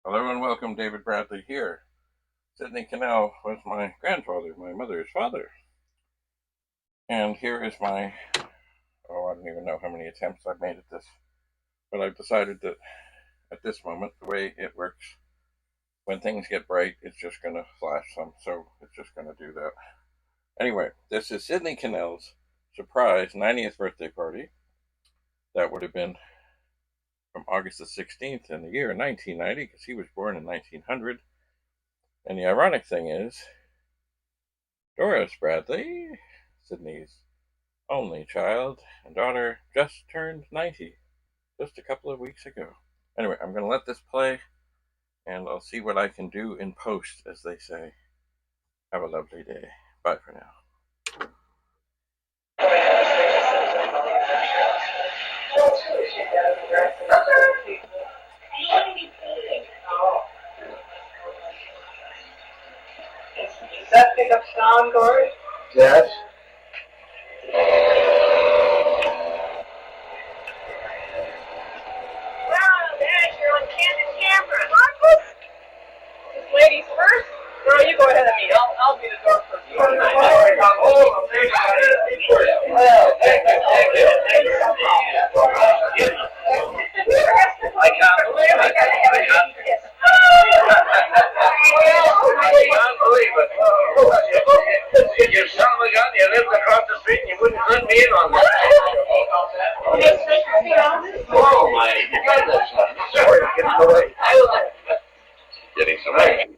Hello and welcome, David Bradley here. Sidney Kinnell was my grandfather, my mother's father. And here is my, I don't even know how many attempts I've made at this, but I've decided that at this moment, the way it works, when things get bright, it's just going to flash some, so it's just going to do that. Anyway, this is Sidney Kinnell's surprise 90th birthday party. That would have been from August the 16th in the year 1990, because he was born in 1900. And the ironic thing is, Doris Bradley, Sidney's only child and daughter, just turned 90 just a couple of weeks ago. Anyway, I'm going to let this play, and I'll see what I can do in post, as they say. Have a lovely day. Bye for now. Does that pick up sound, Corey? Yes. Wow, Dad, you're on candid camera. Marcus? This ladies first? No, you go ahead of me. I'll be the door first. I can't believe it. You son of a gun, you lived across the street and you wouldn't let me in on that. Oh my goodness. Sorry, getting away. Getting some action.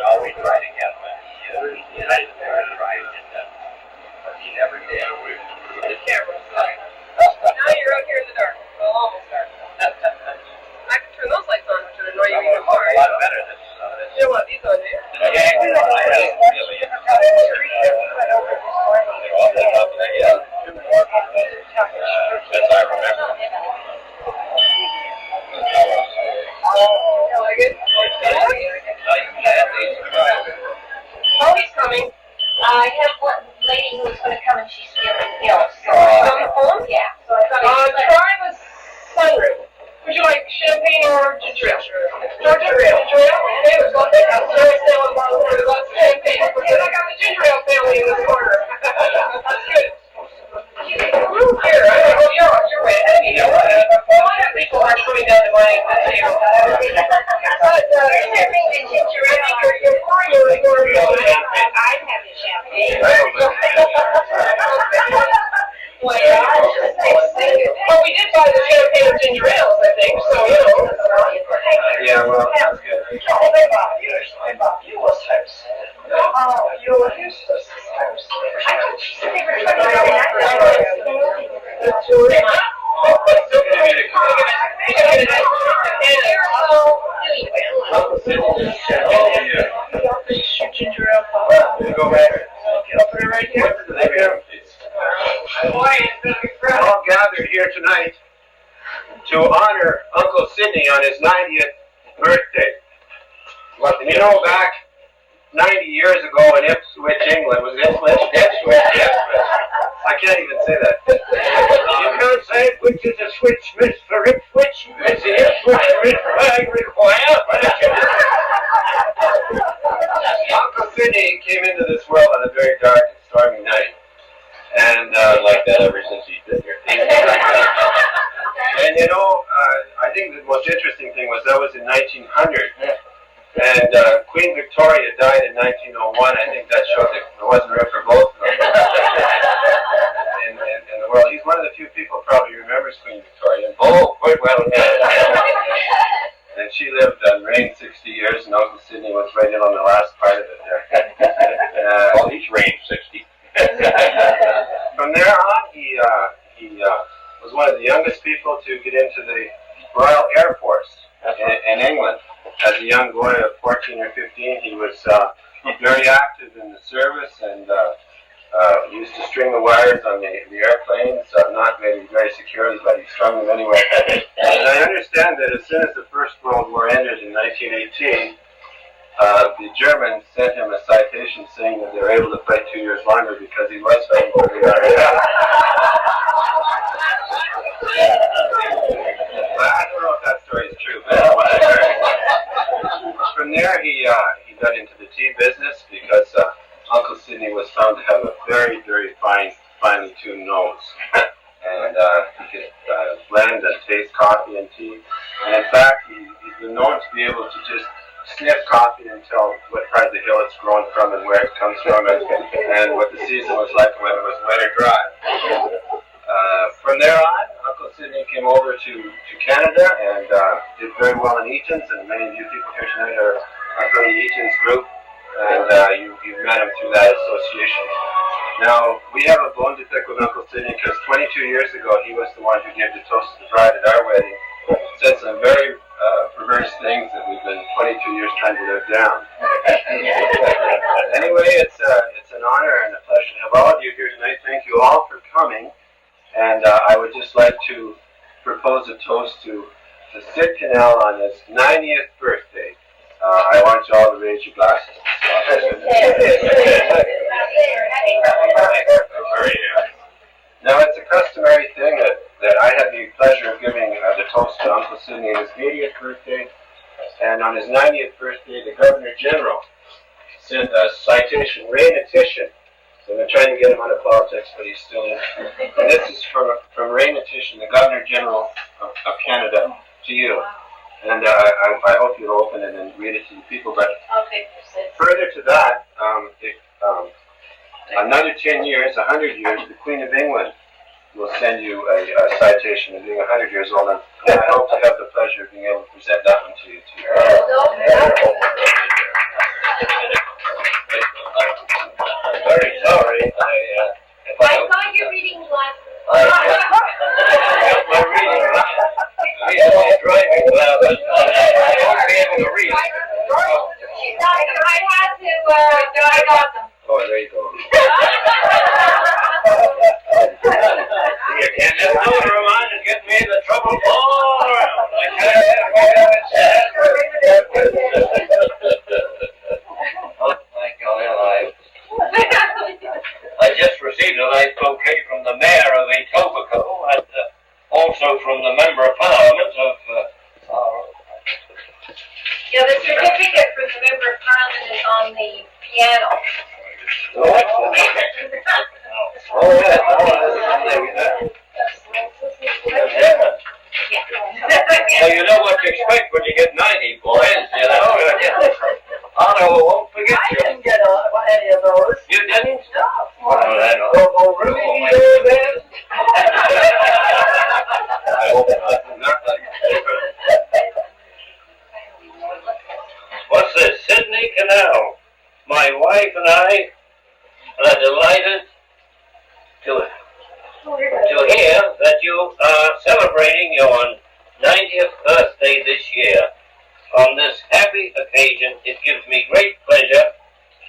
Always writing out United States right every day. The camera's on. Now you're out here in the dark. Well, almost dark. I can turn those lights on, which would annoy you even more. A lot better than You don't want these on, do you? As I remember. You like it? Oh, he's coming. I have one lady who was going to come and she's feeling ill. So On the phone? yeah. So I thought Try the sunroom. Would you like champagne or ginger ale? Ginger ale. Ginger ale? Okay, let's go take out the ale and bottle for lots of champagne. Because I got the ginger ale family in this corner. That's good. Here, you're way ahead of me. A lot of people are coming down to my table. But, champagne and ginger I ale. think you're pouring your I'm having champagne. Well, we did buy the champagne and ginger ales, I think, so, you know. Yeah, well, that's good. You was house. Oh, you were useless house. I thought she said they were 29. Ginger ale pop. Go back. I'll put it right here. We're all gathered here tonight to honor Uncle Sidney on his 90th birthday. And you know, back 90 years ago in Ipswich, England, was Ipswich. I can't even say that. You can't say it, which is a switch miss for Ipswich. It's the Ipswich miss flag required. Uncle Sidney came into this world on a very dark and stormy night. And like that ever since he's been here. And you know, I think the most interesting thing was that was in 1900. And Queen Victoria died in 1901. I think that showed that there wasn't room for both of them in the world. He's one of the few people who probably remembers Queen Victoria. Oh, quite well. And she lived and reigned 60 years, and Uncle Sidney was right in on the last part of it there. Well, he's reigned 60. From there on, he was one of the youngest people to get into the Royal Air Force in England. As a young boy of 14 or 15, he was very active in the service and used to string the wires on the airplanes, not maybe very securely, but he strung them anyway. And I understand that as soon as the First World War ended in 1918, the Germans sent him a citation saying that they were able to fight 2 years longer because he was fighting for the United States. 22 no's. And he could blend and taste coffee and tea. And in fact, he's been known to be able to just sniff coffee and tell what part of the hill it's grown from and where it comes from and what the season was like and whether it was wet or dry. From there on, Uncle Sidney came over to Canada and did very well in Eaton's, and many of you people here tonight are from the Eaton's group, and you've met him through that association. Now, we have a bone to pick with Uncle Sidney because 22 years ago he was the one who gave the toast to the bride at our wedding. Said some very perverse things that we've been 22 years trying to live down. Anyway, it's an honor and a pleasure to have all of you here tonight. Thank you all for coming. And I would just like to propose a toast to Sid Kinnell on his 90th birthday. I want you all to raise your glasses. Now, it's a customary thing that I have the pleasure of giving the toast to Uncle Sidney on his 80th birthday. And on his 90th birthday, the Governor General sent a citation, Ray-netition. So I've been trying to get him out of politics, but he's still in. And this is from Ray-netition, the Governor General of Canada, to you. And I hope you'll open it and read it to the people. But further to that, another 10 years, 100 years, the Queen of England will send you a citation of being 100 years old. And I hope to have the pleasure of being able to present that one to you too. I'm very sorry. I saw your reading glasses. My reading glasses. My driving glasses. I won't be able to read. I had to, I got them. Oh, there you go. You can't just do it, Roman, and get me into trouble all around. I can't Oh, my God, I just received a nice bouquet from the mayor of Etobicoke and also from the member of parliament of Yeah, the certificate for the member of parliament is on the piano. Well, you know what to expect when you get 90, boys, you know. Honor won't forget you. I didn't get any of those. You didn't? No. Oh, really? I hope not. What's this? Sydney Kinnell. My wife and I are delighted to hear that you are celebrating your 90th birthday this year. On this happy occasion, it gives me great pleasure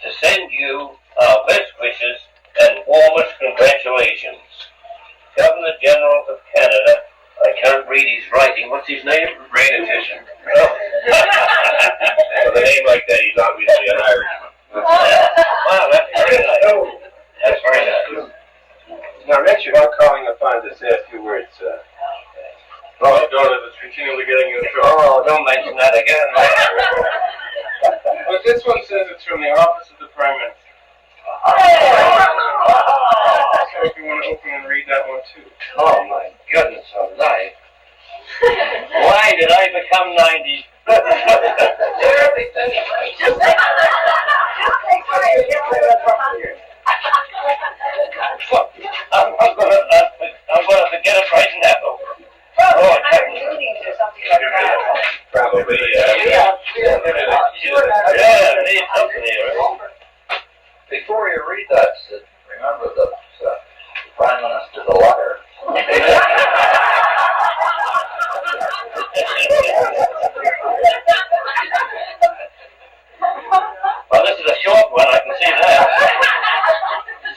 to send you our best wishes and warmest congratulations. Governor General of Canada, I can't read his writing. What's his name? Ray-netition. Oh. With a name like that, he's obviously an Irishman. Wow, that's very nice. That's very nice. Now, Richard, I'm calling upon to say a few words. Oh, daughter that's continually getting you in trouble. Oh, don't mention that again. But this one says it's from the office of the Prime Minister. So if you want to open and read that one too. Oh, my goodness alive. Why did I become 90? I'm gonna forget it right now. Oh, probably, yeah, need something here. Before you read that, Sid, remember that the Prime Minister's a liar. Well, this is a short one, I can see that.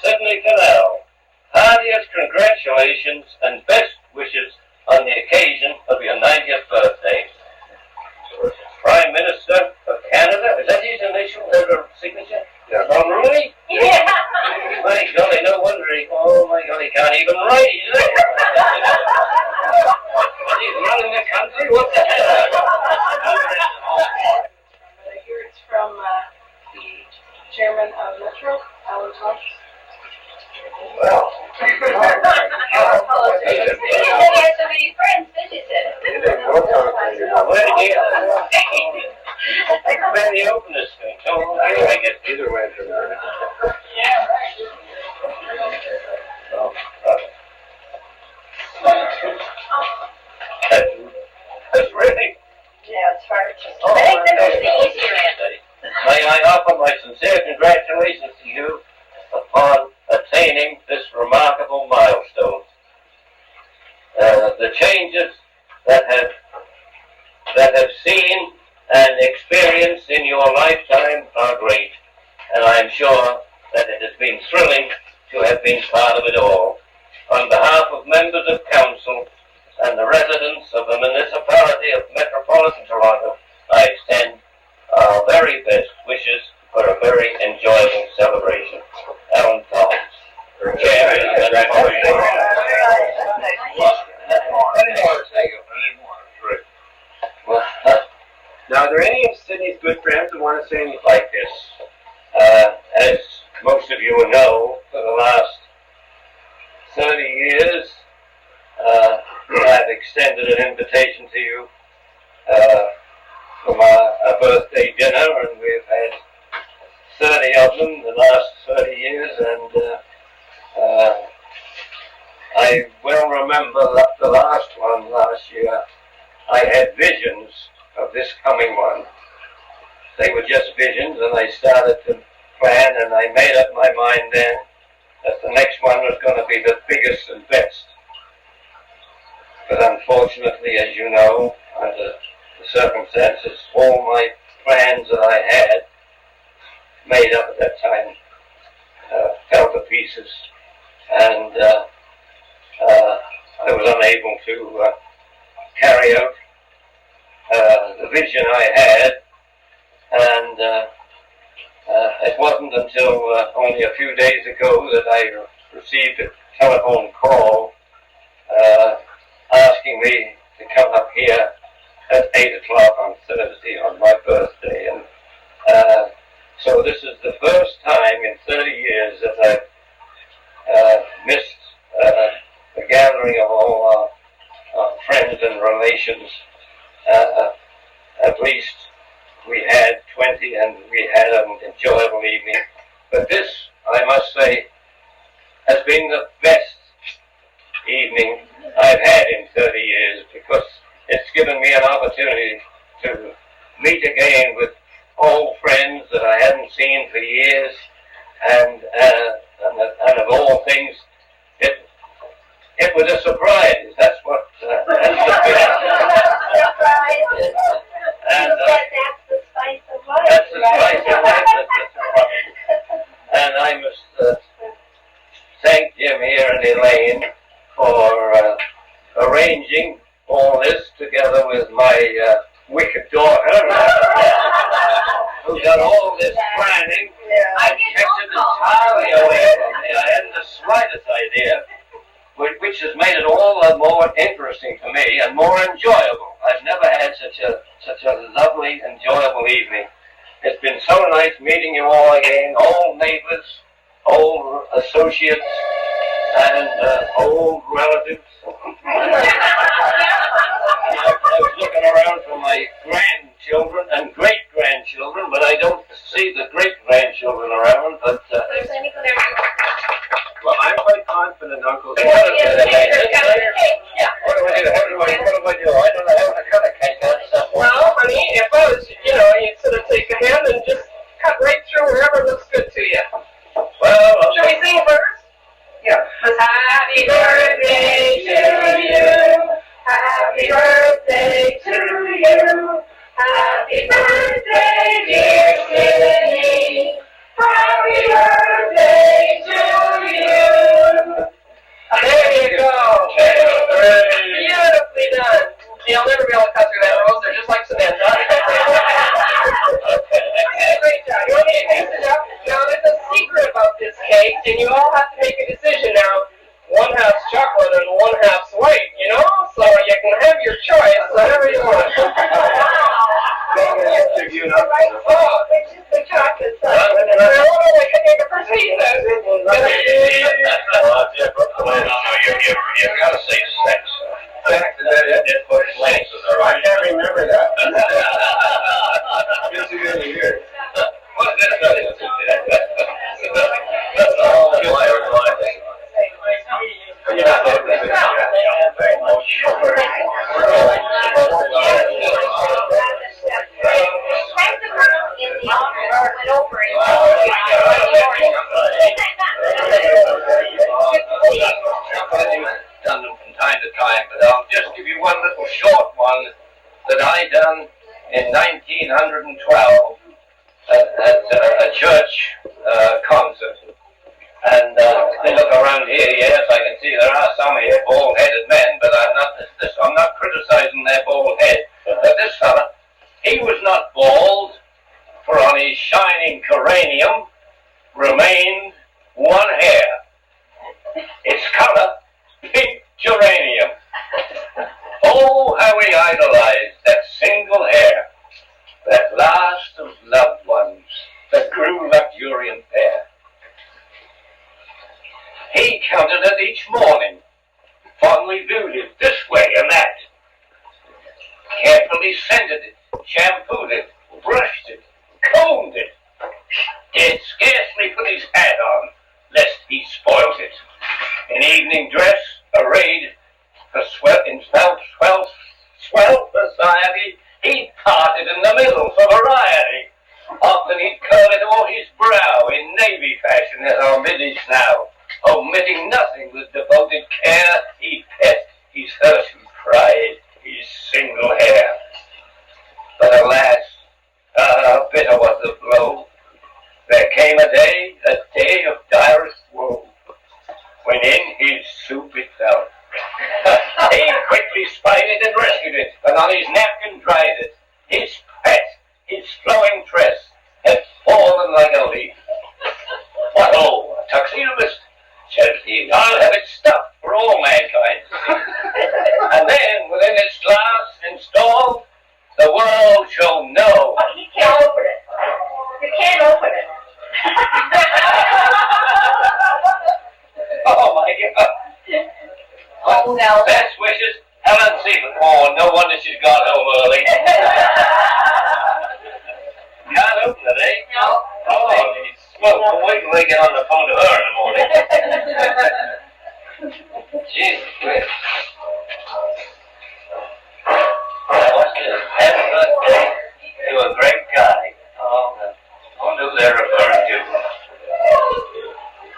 Sydney Kinnell, heartiest congratulations and best wishes on the occasion of your 90th birthday. Prime Minister of Canada, is that his initial signature? Yeah. Oh, really? Yeah. My golly, no wonder oh my God, he can't even write, is it? He's running the country, what the hell? Here it's from the chairman of Metro, Alan Thompson. Well, sincere congratulations to you upon attaining this remarkable milestone. The changes that have seen and experienced in your lifetime are great, and I am sure that it has been thrilling to have been part of it all. On behalf of members of council and the residents of the municipality of Metropolitan Toronto, I extend our very best wishes for a very enjoyable celebration. Alan Collins. Now, are there any of Sydney's good friends who want to say anything like this? As most of you will know, for the last 30 years, I've extended an invitation to you for a birthday dinner, and we've had 30 of them the last 30 years, and I well remember the last one last year. I had visions of this coming one. They were just visions, and I started to plan, and I made up my mind then that the next one was going to be the biggest and best. But unfortunately, as you know, under the circumstances, all my plans that I had made up at that time fell to pieces, and I was unable to carry out the vision I had, and it wasn't until only a few days ago that I received a telephone call asking me to come up here at 8 o'clock on Thursday on my birthday. And so this is the first time in 30 years that I've missed the gathering of all our friends and relations. At least we had 20, and we had an enjoyable evening. But this, I must say, has been the best evening I've had in 30 years, because it's given me an opportunity to meet again with old friends that I hadn't seen for years, and of all things, it was a surprise. That's what that's the best. And that's the spice of life. That's the spice of life. That's the surprise. And I must thank Jim here and Elaine for arranging all this together with my wicked daughter, who done all this planning. I kept it entirely away from me. I hadn't the slightest idea, which has made it all the more interesting to me and more enjoyable. I've never had such a lovely, enjoyable evening. It's been so nice meeting you all again, old neighbors, old associates, and old relatives. I was looking around for my grandchildren and great-grandchildren, but I don't see the great-grandchildren around. But well, I'm quite confident, Uncle. What do I do? I don't know how to cut a cake. Well, honey, if I was, you'd sort of take a hand and just cut right through wherever looks good to you. Well, should we sing first? Yeah. Happy birthday to you. Happy birthday to you. Happy birthday, dear Sydney. Happy birthday to you. There you go. Beautifully done. You'll never be able to cut through that rose. They're just like Samantha. Great job. You want me to taste it up? Now, there's a secret about this cake, and you all have to make a decision now. One half's chocolate and one half's white, So you can have your choice, whatever you want. Oh, it's just the chocolate side. I can make a proceed then. You gotta say sex. Sex, is that it? It put sex in there. I can't remember that. Good to hear. What is that? In the office, went over it. done them from time to time, but I'll just give you one little short one that I done in 1912 at a church concert. And I look around here, yes, I can see there are some here bald-headed men, but I'm not criticizing their bald head. But this fella, he was not bald, for on his shining cranium remained one hair. Its color, pink geranium. Oh, how we idolized that single hair, that last of loved ones that grew luxuriant there. He counted it each morning, fondly viewed it this way and that, carefully scented it, shampooed it, brushed it, combed it, did scarcely put his hat on, lest he spoilt it. In evening dress, arrayed in swell society, he parted in the middle for variety. Often he'd curl it o'er his brow in navy fashion as our middies now. Omitting nothing with devoted care, he pet his hurt and pride, his single hair. But alas, bitter was the blow. There came a day of direst woe, when in his soup it fell. He quickly spied it and rescued it, and on his napkin dried it. His pet, his flowing tress, had fallen like a leaf. What, oh, a tuxedoist? Says he, I'll have it stuffed for all mankind to see. And then, within its glass installed, the world shall know. Oh, you can't open it. You can't open it. Oh my God. Oh, no. Best wishes, Helen Seaman. Oh, no wonder she's gone home early. Can't open it, eh? No. Oh, well, wait till they get on the phone to her in the morning. Jesus Christ. What's this? Happy birthday to a great guy. Oh, I wonder who they're referring to.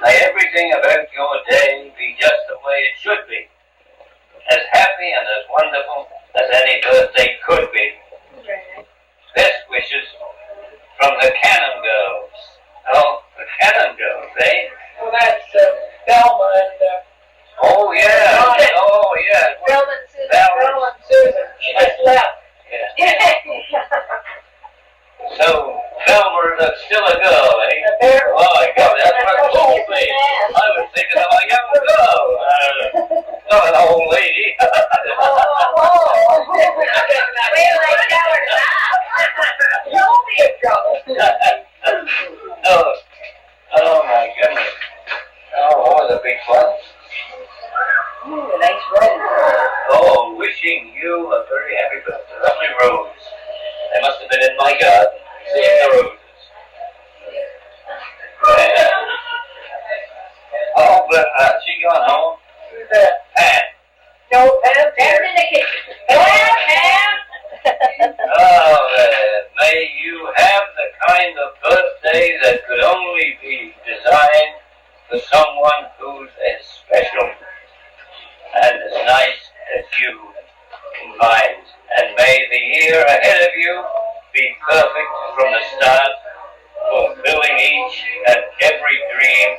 May everything about your day be just the way it should be. As happy and as wonderful as any birthday could be. Best wishes from the Cannon Girls. Oh, the Cannon Girls, eh? Well, that's Velma and Oh, yeah. Oh, yeah. Velma and Susan. Velma and Susan. She just left. Yeah. So, Velma is still a girl, eh? Apparently. Oh, my God, that's what told me. I was thinking of a young girl. Not an old lady. You'll be in trouble. Oh, my goodness. Oh, what was a big fun. Ooh, a nice rose. Oh, wishing you a very happy birthday. Lovely rose. They must have been in my garden, seeing the roses. Yeah. Oh, but she gone home. Who's that? Pat. No, Pam's in the kitchen. Pam! Oh, may you have the kind of birthday that could only be designed for someone who's as special and as nice as you combined. And may the year ahead of you be perfect from the start, fulfilling each and every dream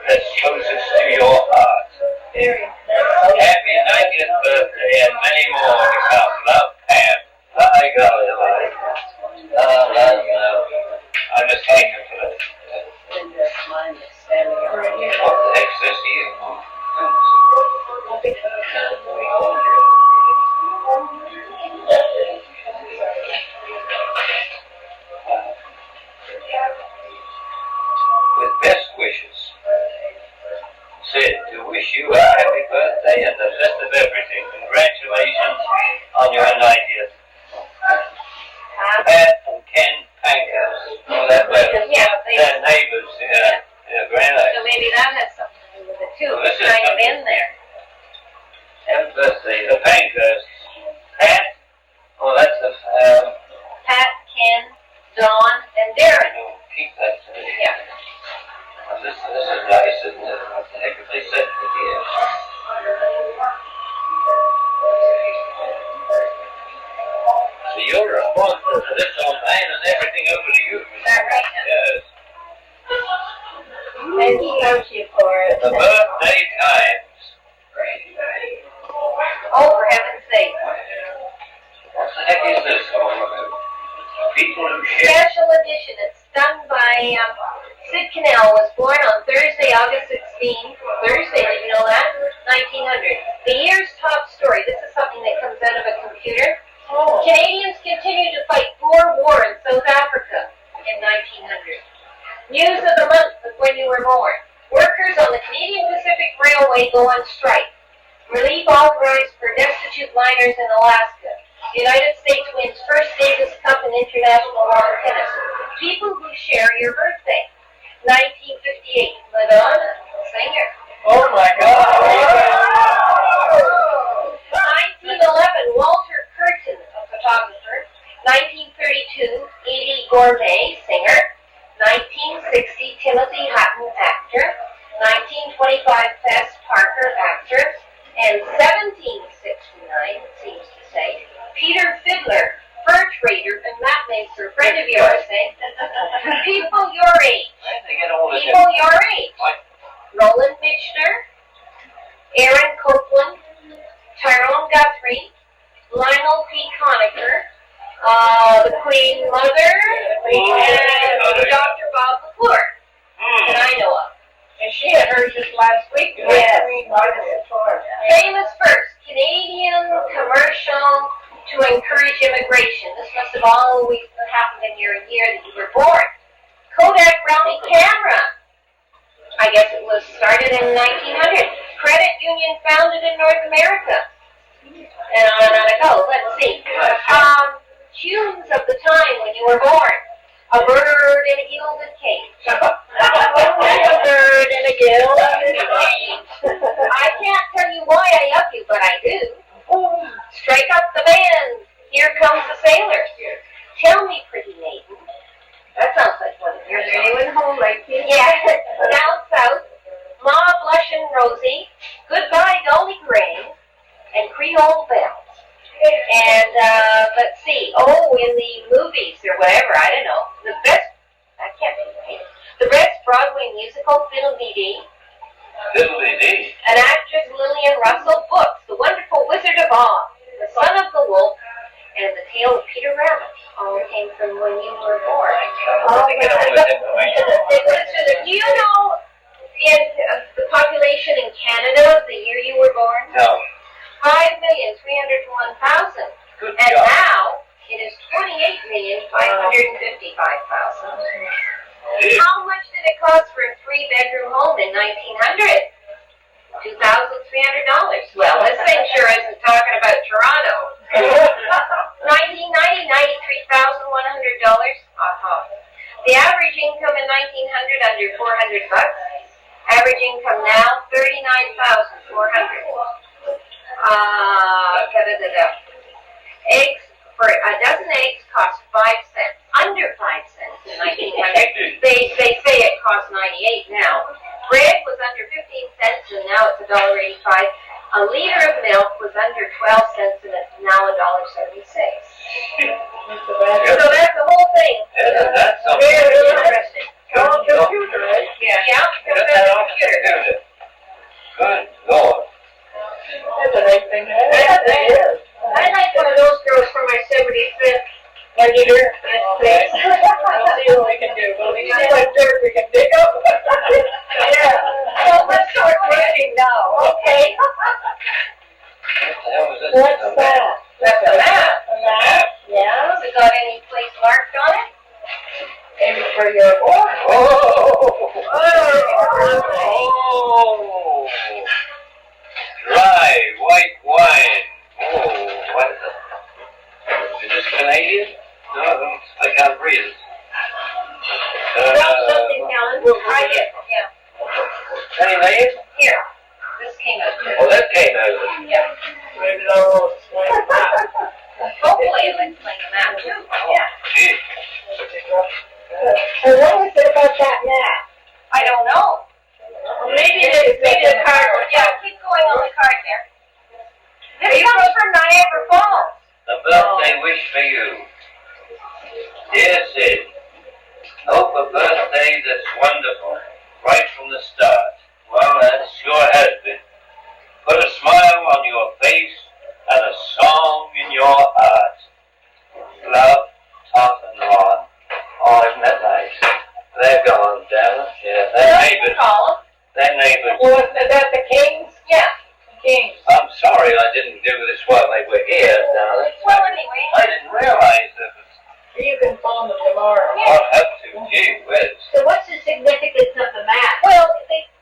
that's closest to your heart. Happy 90th birthday and many more to come. Love, Pam. By golly, I must thank you for that. What the heck's this here? With best wishes, Sid, to wish you a happy birthday and the best of everything. Congratulations on your 90th. Pat and Ken Pankhurst. Oh, that letter. Yeah, They're neighbors, yeah. Yeah, very nice. So maybe that has something to do with it too. Well, this It's is kind of something. in there. Happy birthday, the Pankhursts. Pat? Oh, that's the, Pat, Ken, Dawn, and Darren. oh, keep that. Yeah. This is nice, isn't it? What the heck have they said here? handing everything over to you. Is that right? Yes. And he loves you for it. The birthday times. Oh, for heaven's sake. What the heck is this all about? People who share. Special edition. It's done by Sid Kinnell. Was born on Thursday, August 16th. Thursday, did you know that? 1900. The year's top story. This is something that comes out of a computer. Canadians continue to fight Boer War in South Africa in 1900. News of the month of when you were born. Workers on the Canadian Pacific Railway go on strike. Relief authorized for destitute miners in Alaska. The United States wins first Davis Cup in international lawn tennis. People who share your birthday. 1958. Madonna, singer. Oh my God. 1911. Walter Curtin, a photographer. 1932. Edie Gourmet, singer. 1960. Timothy Hutton, actor. 1925. Fess Parker, actor. And 1769, it seems to say, Peter Fiddler, fur trader and map maker, friend of yours, eh? People your age. I think it all is. People your age. Roland Michner, Aaron Copeland, Tyrone Guthrie, Lionel P. Conacher, the Queen Mother, and Dr. Bob McClure, that I know of. And she had hers just last week. Yes. Yeah. Famous first Canadian commercial to encourage immigration. This must have always happened in your year that you were born. Kodak Brownie camera. I guess it was started in 1900. Credit union founded in North America. And on it goes. Let's see. Tunes of the time when you were born. A bird in a gilded cage. A bird in a gilded cage. I can't tell you why I love you, but I do. Strike up the band. Here comes the sailors. Tell me, pretty maiden. That sounds like one of yours. Is anyone home like you? Yeah. Down south. Ma Blushin' Rosie. Goodbye, Dolly Gray. And Creole Bells. And let's see. Oh, in the movies or whatever, I don't know. The best. I can't be right. The best Broadway musical, Fiddle-Dee-Dee. Fiddle-dee-dee. An actress, Lillian Russell. Books, The Wonderful Wizard of Oz, The Son of the Wolf, and The Tale of Peter Rabbit. All came from when you were born. I think it all is information. Do you know in the population in Canada, the year you were born? No. 5,301,000. Good And job. now it is 28,555,000. How much did it cost for a 3-bedroom home in 1900? $2,300. Well, this thing sure isn't talking about Toronto. 1990, $93,100. The average income in 1900 under $400. Average income now $39,400. Eggs for a dozen eggs cost 5 cents. Under 5 cents in 1900. They say it costs 98 now. Bread was under 15 cents and now it's $1.85. A liter of milk was under 12 cents and it's now $1.76. So that's the whole thing. Yeah, that's something. Very interesting. On computer, right? Yeah, Get that off the computer. Good Lord. That's a nice thing to have. Yes, it is. I'd like one of those girls for my 75th. Like you do? Yes, please. We'll see what we can do. We'll see what dirt we can dig up. Yeah. Well, let's start writing now, okay? What the hell is this? What's that? That's a map. A map? Yeah. Has it got any place marked on it? Maybe for your boy. Oh! Dry white wine. Oh, what is it? Is this Canadian? No, I can't read it. Drop something, Helen. We'll try it. Yeah. Any name? Here. This came out. Oh, that came out of it. Yeah. Maybe that'll explain that. Hopefully it'll explain the map too. Yeah. Gee. And what was it about that map? I don't know. Maybe the card. Yeah, keep going on the card there. This comes from Niagara Falls. A birthday wish for you. Dear Sid, hope a birthday that's wonderful, right from the start. Well, that sure has been. Put a smile on your face and a song in your heart. Love, Todd and Ron. Oh, isn't that nice? They're gone, Dallas. Yeah, they're neighbors. They're neighbors. Well, is that the Kings? Yeah. Kings. I'm sorry I didn't do this while they were here, darling. Well, anyway. I didn't realize that was... You can phone them tomorrow. I'll have to. Gee whiz. So what's the significance of the map? Well,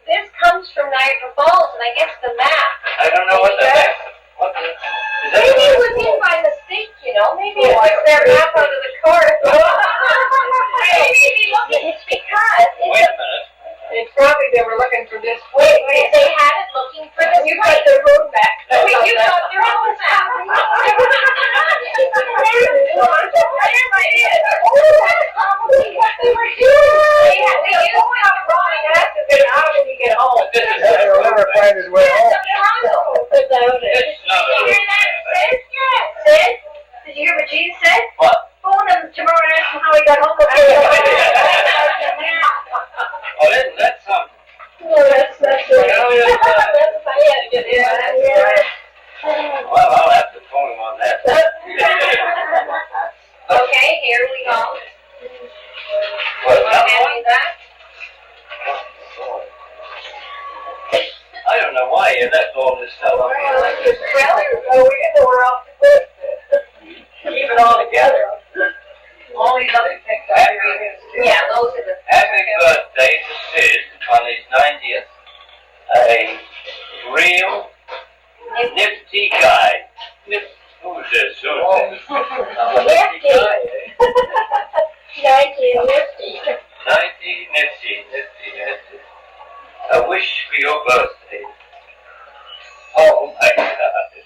this comes from Niagara Falls, and I guess the map. I don't know what that is. What the... Is that Maybe it was in by mistake, you know. Maybe it was their map under the cart. Maybe it's because Wait a minute. It's probably they were looking for this. they had it looking for this You place. got the road back. Wait, you thought there was a map. There my is. Oh, that's probably what they were doing. They used to have a wrong That's a good option to get home. This is He'll never find his way home. Put down there. It's not Did you hear that, Sid? Yeah. Sid? Did you hear what Jesus said? What? Phone him tomorrow and ask him how he got home. Oh, isn't that something? No, that's Yeah, that's funny. Yeah, that's right. Well, I'll have to phone him on that. Okay, here we go. What, Want to that hand one? me that? I don't know why you left all this stuff up here. Well, it's just we didn't know where else to put it. Keep it all together. All these other things I agree with. Yeah, those are the. Happy birthday to Sid on his 90th. A real nifty guy. Who's this? Nifty. 19 nifty. 90 nifty. A wish for your birthday. Oh my God!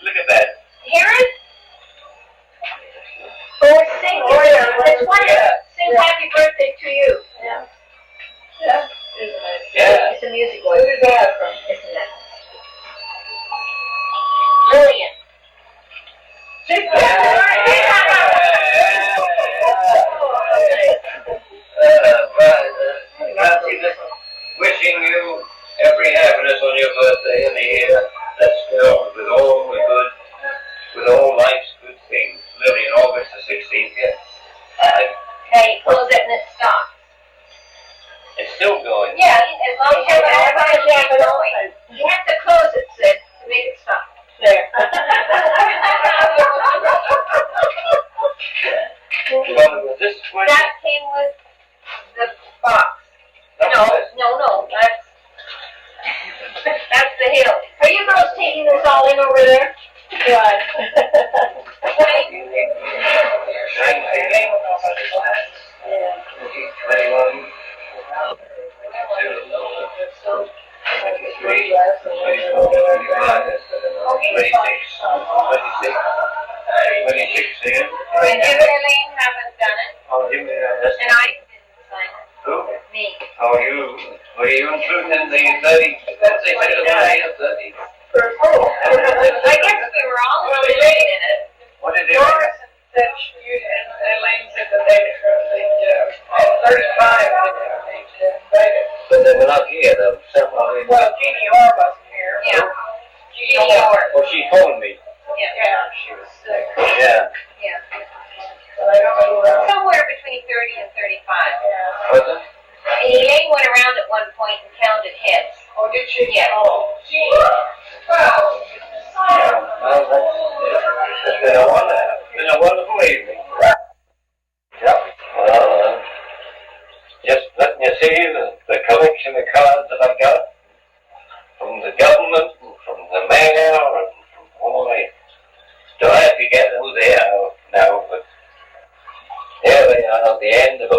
Look at that. Hear it? Oh, sing. It's one. Yeah. Sing happy birthday to you. Yeah. Yeah. Yeah. It's a music voice. Who's that from? Isn't it? Lillian. Wishing you every happiness on your birthday and a year that's filled with all the good, with all life's good things. Lillian, August the 16th, yeah. Okay, close it and it stops. It's still going. Yeah, as long as everybody's keep going. You have to close it, Sid, to make it stop. There. Well, this one. That came with the box. No, that's the hill. Are you girls taking this all in over there? Right. And Elaine haven't done it, and I didn't sign it. Who? Me. Oh, you, were you included in the 30? That's the 30. I guess we were all included in it. What did it? Doris said you and Elaine said that they were 35. But they were not here, though. Several. Well, Jeannie Orr wasn't here. Yeah. Jeannie Orr. Well, she phoned me. Yeah. She was sick. Yeah. Yeah. But I don't know who else. Somewhere between 30 and 35. Was it? Elaine went around at one point and counted heads. Oh, did she? Yeah. Oh, gee. Wow. Yeah. Well, it's been a wonderful evening. Yep. Well, just letting you see the collection of cards that I've got from the government, and from the mayor, and from all the... Don't have to get who they are now, but here they are, the end of